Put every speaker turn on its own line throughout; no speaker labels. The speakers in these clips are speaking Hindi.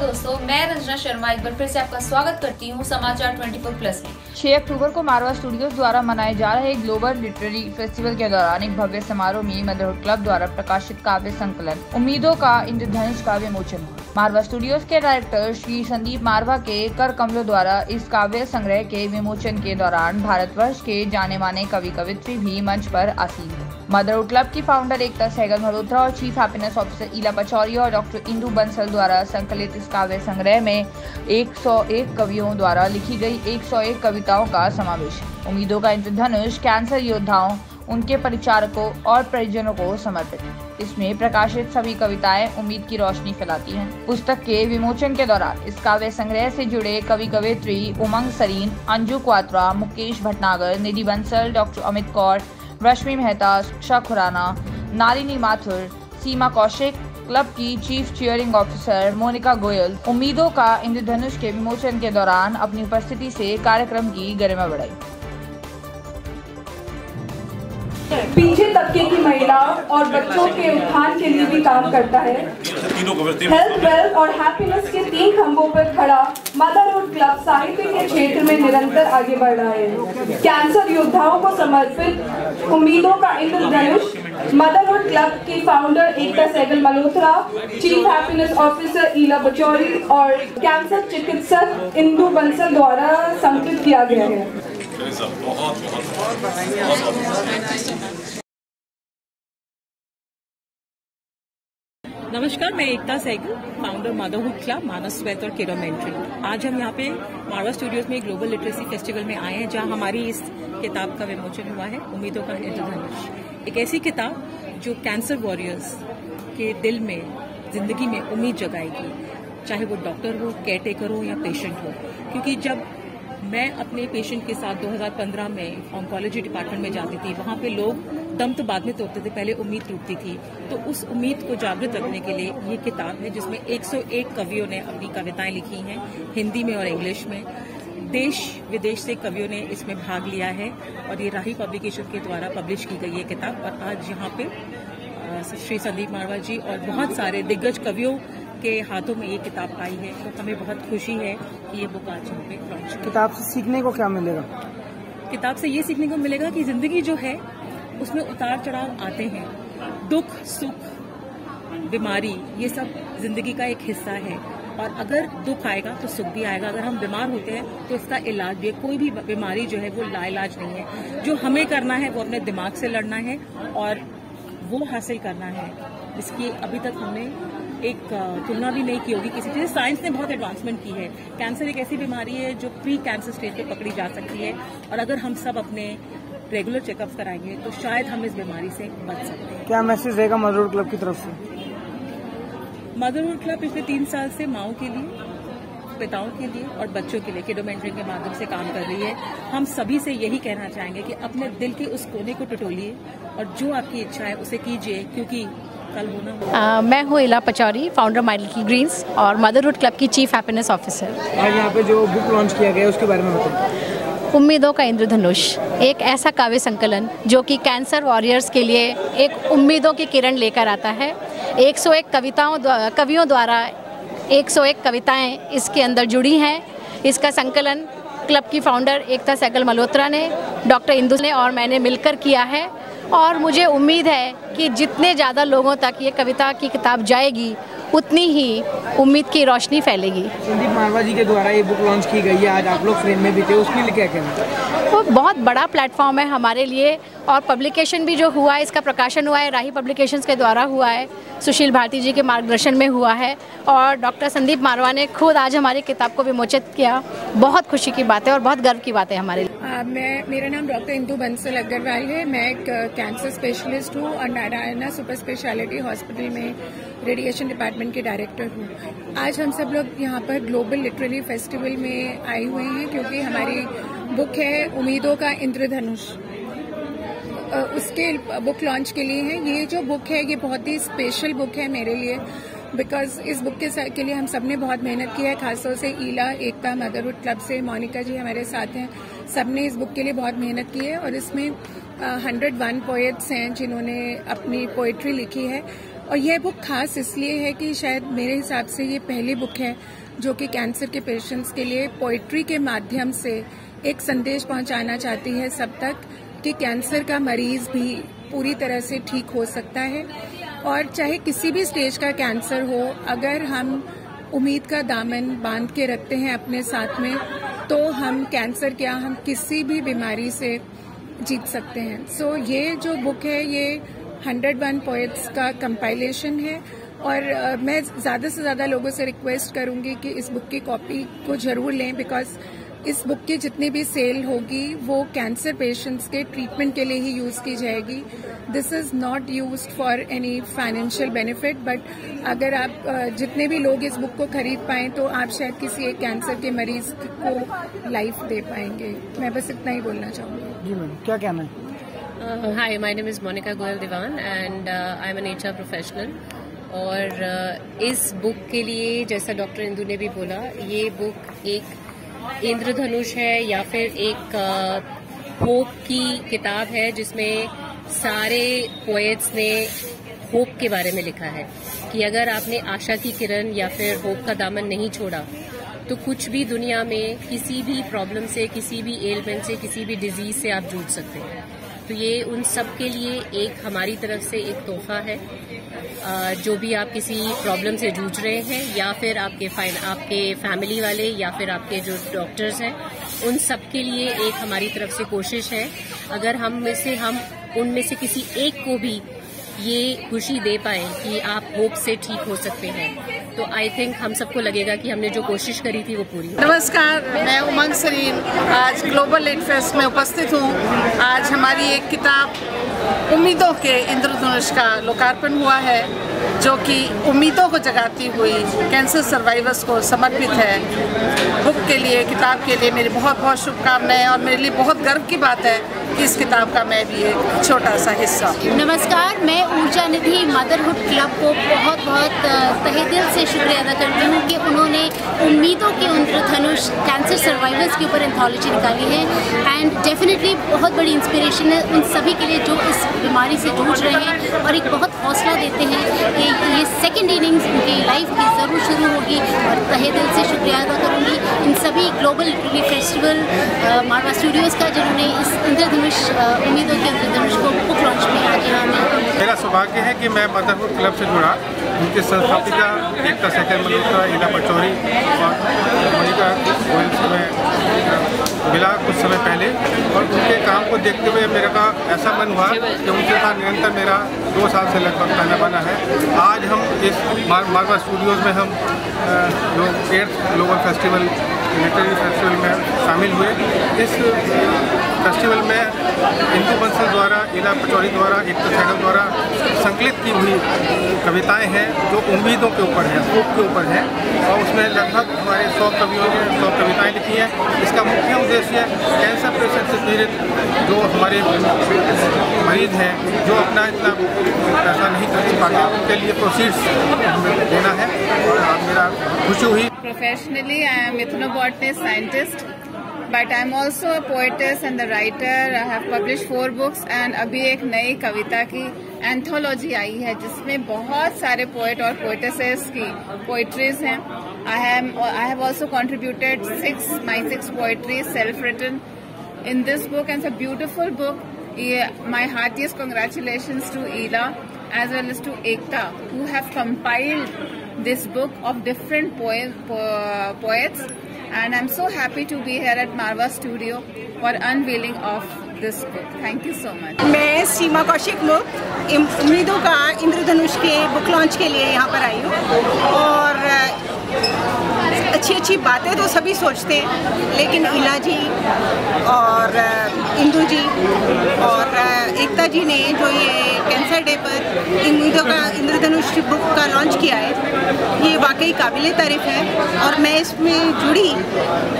नमस्कार दोस्तों, मैं रंजना शर्मा एक बार फिर से आपका स्वागत करती हूँ समाचार 24+ में।
6 अक्टूबर को मारवा स्टूडियोज द्वारा मनाए जा रहे ग्लोबल लिटरेरी फेस्टिवल के दौरान एक भव्य समारोह में मदरहुड क्लब द्वारा प्रकाशित काव्य संकलन उम्मीदों का इंद्रधनुष का विमोचन हुआ। मारवा स्टूडियोज के डायरेक्टर श्री संदीप मारवा के कर कमलों द्वारा इस काव्य संग्रह के विमोचन के दौरान भारतवर्ष के जाने माने कवि कवित्री भी मंच पर आसीन हुए। मदरहुड क्लब की फाउंडर एकता सहगल मल्होत्रा और chief happiness officer Ila Pachauri और डॉक्टर इंदु बंसल द्वारा संकलित इस काव्य संग्रह में 101 कवियों द्वारा लिखी गई 101 कविताओं का समावेश है। उम्मीदों का इंद्रधनुष कैंसर योद्धाओं, उनके परिचारकों और परिजनों को समर्पित है। इसमें प्रकाशित सभी कविताएं उम्मीद की रोशनी फैलाती हैं। पुस्तक के विमोचन के दौरान इस काव्य संग्रह से जुड़े कवि कवित्री उमंग सरीन, अंजू क्वात्रा, मुकेश भटनागर, निधि बंसल, डॉक्टर अमित कौर, रश्मि मेहता, शिक्षा खुराना, नालिनी माथुर, सीमा कौशिक, क्लब की chief cheering officer Monika Goyal उम्मीदों का इंद्रधनुष के विमोचन के दौरान अपनी उपस्थिति से कार्यक्रम की गरिमा बढ़ाई।
पीछे तबके की महिला और बच्चों के उत्थान के लिए भी काम करता है। हेल्थ, वेल्थ और हैप्पीनेस के 3 खंभों पर खड़ा मदरहुड क्लब साहित्य के क्षेत्र में निरंतर आगे बढ़ रहा है। कैंसर योद्धाओं को समर्पित उम्मीदों का इंद्रधनुष मदरहुड क्लब की founder Ekta Sehgal Malhotra, chief happiness officer Ila Pachauri और कैंसर चिकित्सक इंदु बंसल द्वारा संकलित किया गया है।
नमस्कार, मैं एकता सहगल, फाउंडर मदरहुड क्लब, मानस स्वेत और किडोमेंट्री। आज हम यहाँ पे मारवा स्टूडियोज में ग्लोबल लिटरेसी फेस्टिवल में आए हैं, जहाँ हमारी इस किताब का विमोचन हुआ है, उम्मीदों का इंद्रधनुष। एक ऐसी किताब जो कैंसर वॉरियर्स के दिल में, जिंदगी में उम्मीद जगाएगी, चाहे वो डॉक्टर हो, केयरटेकर हो या पेशेंट हो। क्योंकि जब मैं अपने पेशेंट के साथ 2015 में ऑन्कोलॉजी डिपार्टमेंट में जाती थी, वहाँ पे लोग दम तो बाद में तोड़ते थे, पहले उम्मीद टूटती थी। तो उस उम्मीद को जागृत रखने के लिए ये किताब है, जिसमें 101 कवियों ने अपनी कविताएं लिखी हैं, हिंदी में और इंग्लिश में। देश विदेश से कवियों ने इसमें भाग लिया है और ये राही पब्लिकेशन के द्वारा पब्लिश की गई ये किताब। और आज यहाँ पे श्री संदीप मारवा जी और बहुत सारे दिग्गज कवियों के हाथों में ये किताब आई है, तो हमें बहुत खुशी है कि ये बुक आज यहाँ पे लॉन्च।
किताब से सीखने को क्या मिलेगा?
किताब से ये सीखने को मिलेगा कि जिंदगी जो है उसमें उतार चढ़ाव आते हैं, दुख सुख बीमारी ये सब जिंदगी का एक हिस्सा है। और अगर दुख आएगा तो सुख भी आएगा। अगर हम बीमार होते हैं तो इसका इलाज भी है। कोई भी बीमारी जो है वो लाइलाज नहीं है। जो हमें करना है वो अपने दिमाग से लड़ना है और वो हासिल करना है। इसकी अभी तक हमने एक तुलना भी नहीं की होगी किसी चीज। साइंस ने बहुत एडवांसमेंट की है। कैंसर एक ऐसी बीमारी है जो प्री कैंसर स्टेज पे पकड़ी जा सकती है और अगर हम सब अपने रेगुलर चेकअप्स कराएंगे तो शायद हम इस बीमारी से बच सकते हैं।
क्या मैसेज रहेगा मदरहुड क्लब की तरफ से?
मदरहुड क्लब पिछले 3 साल से माओं के लिए, पिताओं के लिए और बच्चों के लिए किडोमेंट्री के माध्यम से काम कर रही है। हम सभी से यही कहना चाहेंगे कि अपने दिल के उस कोने को टटोलिए और जो आपकी इच्छा है उसे कीजिए, क्योंकि कल होना।
मैं हूँ Ila Pachauri, founder my little greens और मदरहुड क्लब की चीफ हैप्पीनेस ऑफिसर।
आज यहाँ पे जो बुक लॉन्च किया गया है उसके बारे में बताइए।
उम्मीदों का इंद्रधनुष एक ऐसा काव्य संकलन जो कि कैंसर वॉरियर्स के लिए एक उम्मीदों की किरण लेकर आता है। 101 कवियों द्वारा 101 कविताएं इसके अंदर जुड़ी हैं। इसका संकलन क्लब की फाउंडर एकता सहगल मल्होत्रा ने, डॉक्टर इंदु ने और मैंने मिलकर किया है और मुझे उम्मीद है कि जितने ज़्यादा लोगों तक ये कविता की किताब जाएगी उतनी ही उम्मीद की रोशनी फैलेगी।
संदीप मारवा जी के द्वारा ये बुक लॉन्च की गई है, आज आप लोग फ्रेम में भी थे, उसके लिए क्या कहना?
वो बहुत बड़ा प्लेटफॉर्म है हमारे लिए और पब्लिकेशन भी जो हुआ है, इसका प्रकाशन हुआ है राही पब्लिकेशंस के द्वारा हुआ है, सुशील भारती जी के मार्गदर्शन में हुआ है और डॉक्टर संदीप मारवा ने खुद आज हमारी किताब को विमोचित किया। बहुत खुशी की बात है और बहुत गर्व की बात है हमारे लिए।
मेरा नाम डॉक्टर इंदु बंसल अग्रवाल है। मैं एक कैंसर स्पेशलिस्ट हूँ और नारायणा सुपर स्पेशलिटी हॉस्पिटल में रेडिएशन डिपार्टमेंट के डायरेक्टर हूँ। आज हम सब लोग यहाँ पर ग्लोबल लिटरेरी फेस्टिवल में आए हुए हैं क्योंकि हमारी बुक है उम्मीदों का इंद्रधनुष, उसके बुक लॉन्च के लिए है। ये जो बुक है ये बहुत ही स्पेशल बुक है मेरे लिए, बिकॉज इस बुक के लिए हम सब ने बहुत मेहनत की है। खासतौर से ईला, एकता, मदरहुड क्लब से मोनिका जी हमारे साथ हैं, सबने इस बुक के लिए बहुत मेहनत की है और इसमें 101 पोएट्स हैं जिन्होंने अपनी पोएट्री लिखी है और यह बुक खास इसलिए है कि शायद मेरे हिसाब से ये पहली बुक है जो कि कैंसर के पेशेंट्स के लिए पोइट्री के माध्यम से एक संदेश पहुंचाना चाहती है सब तक कि कैंसर का मरीज भी पूरी तरह से ठीक हो सकता है। और चाहे किसी भी स्टेज का कैंसर हो, अगर हम उम्मीद का दामन बांध के रखते हैं अपने साथ में, तो हम कैंसर क्या, हम किसी भी बीमारी से जीत सकते हैं। सो ये जो बुक है ये 101 पोएट्स का कंपाइलेशन है और मैं ज़्यादा से ज़्यादा लोगों से रिक्वेस्ट करूंगी कि इस बुक की कॉपी को जरूर लें, बिकॉज इस बुक की जितनी भी सेल होगी वो कैंसर पेशेंट्स के ट्रीटमेंट के लिए ही यूज़ की जाएगी। This is not used for any financial benefit, but अगर आप जितने भी लोग इस बुक को खरीद पाएं तो आप शायद किसी एक कैंसर के मरीज को लाइफ दे पाएंगे। मैं बस इतना ही बोलना चाहूँगी।
जी मैम, क्या कहना है?
Hi, my name is Monica Goel Diwan and I'm an HR professional. और इस बुक के लिए जैसा डॉक्टर इंदु ने भी बोला, ये बुक एक इंद्रधनुष है या फिर एक होप की किताब है जिसमें सारे पोएट्स ने होप के बारे में लिखा है कि अगर आपने आशा की किरण या फिर होप का दामन नहीं छोड़ा तो कुछ भी दुनिया में किसी भी प्रॉब्लम से, किसी भी एलमेंट से, किसी भी डिजीज से आप जूझ सकते हैं। तो ये उन सब के लिए एक हमारी तरफ से एक तोहफा है। जो भी आप किसी प्रॉब्लम से जूझ रहे हैं या फिर आपके फैमिली वाले या फिर आपके जो डॉक्टर्स हैं, उन सब के लिए एक हमारी तरफ से कोशिश है। अगर हम उनमें से किसी एक को भी ये खुशी दे पाए कि आप होप से ठीक हो सकते हैं, तो आई थिंक हम सबको लगेगा कि हमने जो कोशिश करी थी वो पूरी।
नमस्कार, मैं उमंग सरीन आज ग्लोबल लिट फेस्ट में उपस्थित हूँ। आज हमारी एक किताब उम्मीदों के इंद्रधनुष का लोकार्पण हुआ है जो कि उम्मीदों को जगाती हुई कैंसर सर्वाइवर्स को समर्पित है। बुक के लिए, किताब के लिए मेरी बहुत बहुत शुभकामनाएं और मेरे लिए बहुत गर्व की बात है कि इस किताब का मैं भी एक छोटा सा हिस्सा।
नमस्कार, मैं ऊर्जा निधि मदरहुड क्लब को बहुत बहुत तहे दिल से शुक्रिया अदा करती हूँ कि उन्होंने उम्मीदों के इंद्रधनुष कैंसर सर्वाइवर्स के ऊपर एंथोलॉजी निकाली है एंड डेफिनेटली बहुत बड़ी इंस्पिरेशन है उन सभी के लिए जो इस बीमारी से जूझ रहे हैं और एक बहुत हौसला देते हैं कि ये सेकेंड इनिंग्स उनकी लाइफ की ज़रूर शुरू होगी। और तहे दिल से शुक्रिया अदा करूँगी इन सभी ग्लोबल लिटरेरी फेस्टिवल मारवा स्टूडियोज़ का जिन्होंने इस इंद्रधनुष उम्मीदों के इंद्रधनुष को बुक लॉन्च में आज यहाँ में।
मेरा सौभाग्य है कि मैं मदरहुड क्लब से जुड़ा। उनकी संस्थापिका एकता सेकंड मल्होत्रा, ईला पचौरी और मोनिका गोयल से मैं मिला कुछ समय पहले और उनके काम को देखते हुए मेरा ऐसा मन हुआ कि उनके साथ निरंतर मेरा 2 साल से लगभग पहले बना है। आज हम इस मारवा स्टूडियोज़ में हम जो 8th global festival literary festival में शामिल हुए। इस फेस्टिवल में इंदु बंसल द्वारा, ईला पचौरी द्वारा, एकता सैगल द्वारा संकलित की हुई कविताएं हैं जो उम्मीदों के ऊपर हैं, होप के ऊपर हैं और उसमें लगभग हमारे 100 कवियों ने 100 कविताएं लिखी हैं। इसका मुख्य उद्देश्य कैंसर पेशेंट से पीड़ित जो हमारे मरीज हैं जो अपना इतना पैसा नहीं खर्च पाते, उनके लिए प्रोसीड्स हमें देना है और मेरा खुशी हुई।
Professionally, I am ethnobotanist scientist, but I am also a poetess and a writer. I have published 4 books and अभी एक नई कविता की एंथोलॉजी आई है जिसमें बहुत सारे पोएट और पोएटेसेस की पोइट्रीज हैं। I have also contributed 6 poetries self-written in this book, and it's a beautiful book. My heartiest congratulations to Ila as well as to Ekta who have compiled this book of different poets, and I'm so happy to be here at Marwa Studio for unveiling of this book. Thank you so much.
मैं सीमा कौशिक उम्मीदों का इंद्रधनुष के बुक लॉन्च के लिए यहाँ पर आई हूँ और अच्छी अच्छी बातें तो सभी सोचते हैं, लेकिन ईला जी और इंदु जी और एकता जी ने जो ये कैंसर डे पर उम्मीदों का इंद्रधनुष बुक का लॉन्च किया है, ये वाकई काबिले तारीफ है और मैं इसमें जुड़ी,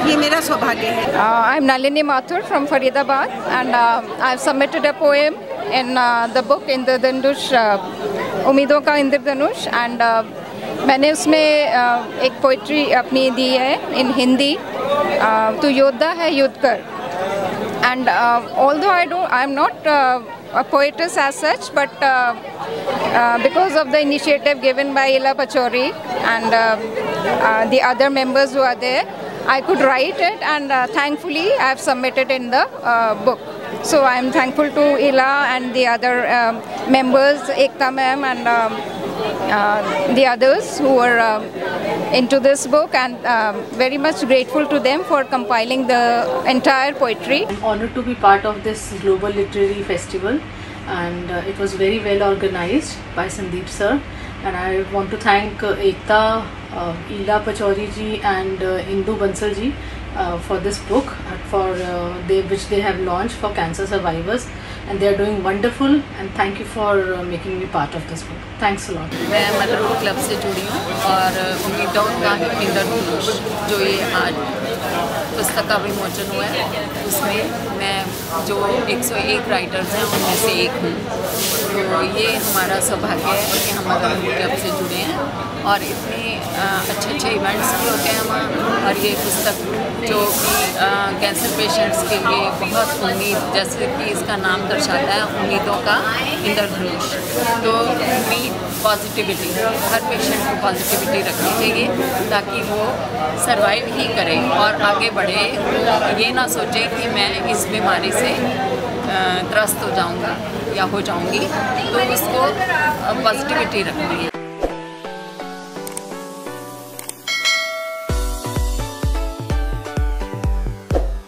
ये मेरा सौभाग्य है।
I am Nalini Mathur from Faridabad and I have submitted a poem in the book Indradhanush, उम्मीदों का इंद्रधनुष, एंड मैंने उसमें एक पोइट्री अपनी दी है इन हिंदी, तू योद्धा है युद्ध कर। And although I am not a poetess as such, but because of the initiative given by Ila Pachori and the other members who are there, I could write it, and thankfully I have submitted in the book. So I am thankful to Ila and the other members, Ekta ma'am and the others who were into this book, and very much grateful to them for compiling the entire poetry.
I'm honored to be part of this Global Literary Festival, and it was very well organized by Sandeep sir, and I want to thank Ekta, Ila Pachori ji and Indu Bansal ji for this book, which they have launched for cancer survivors, and they are doing wonderful, and thank you for making me part of this book. Thanks a lot.
मैं मदरहुड क्लब से जुड़ी हूँ और उम्मीदों का इंद्रधनुष जो ये आज पुस्तक का विमोचन हुआ है, उसमें मैं जो 101 राइटर्स हैं उनमें से एक हूँ। तो ये हमारा सौभाग्य है कि हम मदरहुड क्लब से जुड़े हैं और इतने अच्छे इवेंट्स भी होते हैं वहाँ, और ये पुस्तक जो कि कैंसर पेशेंट्स के लिए बहुत उम्मीद, जैसे कि इसका नाम दर्शाता है, उम्मीदों का इंद्रधनुष। तो उम्मीद, पॉजिटिविटी, हर पेशेंट को पॉजिटिविटी रखनी चाहिए ताकि वो सरवाइव ही करे और आगे बढ़े, ये ना सोचे कि मैं इस बीमारी से त्रस्त हो जाऊंगा या हो जाऊंगी। तो उसको पॉजिटिविटी रखनी है।